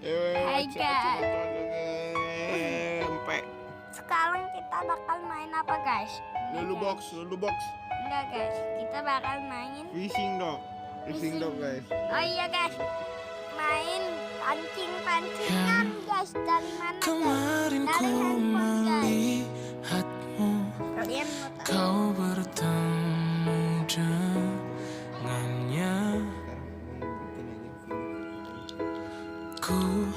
Hai guys. Sampai Sekarang kita bakal main apa guys? lulu box. Enggak guys, kita bakal main Fishing dog guys. Oh iya guys, main pancingan guys. Dari mana guys? Kemarin Dari ku handphone guys. melihatmu, Kalian mau tahu? kau bertemu dengannya. Ku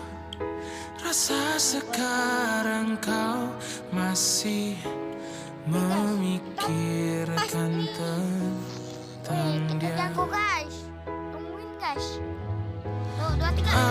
rasa sekarang kau masih memikirkan tentang Kita dia. jago guys. Tungguin guys. Tuh, 2, 3.